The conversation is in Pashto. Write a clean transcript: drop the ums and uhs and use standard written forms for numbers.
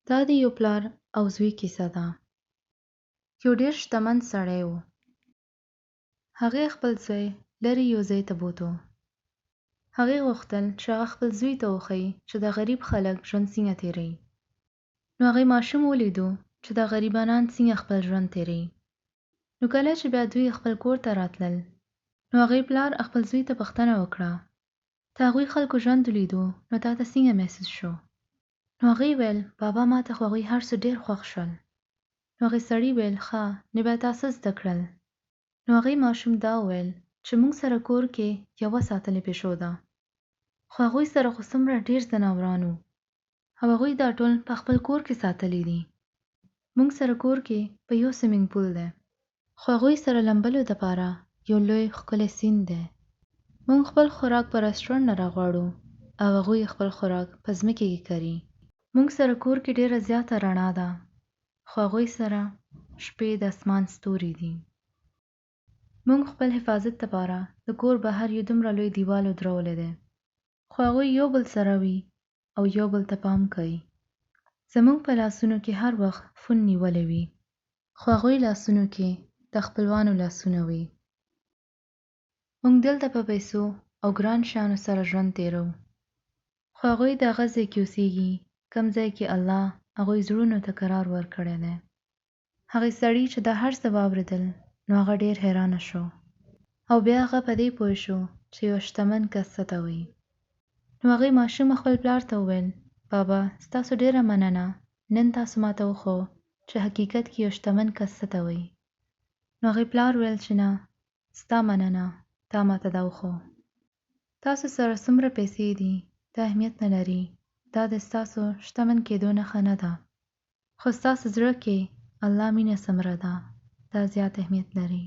دا د یو پلار او زوی کیسه ده. یو ډېر شتمن سړی و. هغې خپل زوی لرې یو ځای ته بوتلو. هغې غوښتل چې هغه خپل زوی ته وښيي چې د غریب خلک ژوند څنګه تېروي. نو هغې ماشوم ولیدو چې دا غریبانان څنګه خپل ژوند تېروي. نو کله چې بیا دوی خپل کور ته راتلل، نو هغې پلار خپل زوی ته پوښتنه وکړه: ته هغوی خلکو ژوند ولیدو، نو تا ته څنګه محسوس شو؟ نو هغې ویل: بابا، ما ته خو هغوی هر څه ډېر خوښ شول. نو هغې سړي ویل: ښه، نو بیا تا څه زده کړل؟ نو هغې ماشوم دا وویل چې موږ سره کور کې یوه ساتلې پیشو ده. خو هغوی سره خو څومره ډېر ځناوران وو، او هغوی دا ټول په خپل کور کې ساتلي دي. موږ سره کور کې په یو سویمینګ پول دی، خو هغوی سره لمبلو دپاره یو لوی ښکلی سیند دی. موږ خپل خوراک په رسټورانټ نه راغواړو، او هغوی خپل خوراک په ځمکې کې کري. موږ سره کور کې ډېره زیاته رڼا ده، خو هغوی سره شپې د اسمان ستوري دي. موږ خپل حفاظت دپاره د کور بهر یو دومره لوی دیوال ودرولی دی، خو هغوی یو بل سره وي او یو بل ته پام کوي. زموږ په لاسونو کې هر وخت فون نیولی وي، خو هغوی لاسونو کې د خپلوانو لاسونه وي. موږ دلته په پیسو او ګران شیانو سره ژوند تېروو، خو هغوی د هغه ځای کې اوسېږي کوم ځای کې الله هغوی زړونو ته قرار ورکړی دی. هغې سړي چې دا هر څه واورېدل، نو هغه ډېر حیرانه شو، او بیا هغه په دې پوه شو چې یو شتمن کس څه ته وایي. نو هغې ماشوم خپل پلار ته وویل: بابا، ستاسو ډېره مننه، نن تاسو ما ته وښو چې حقیقت کې یو شتمن کس څه ته وایي. نو هغې پلار ویل چې نه، ستا مننه، تا ما ته دا وښو. تاسو سره څومره پیسې دي دا اهمیت نه لري، دا د ستاسو شتمن کېدو نښه نه ده، خو ستاسو زړه کې الله مینه څومره ده، دا زیات اهمیت لري.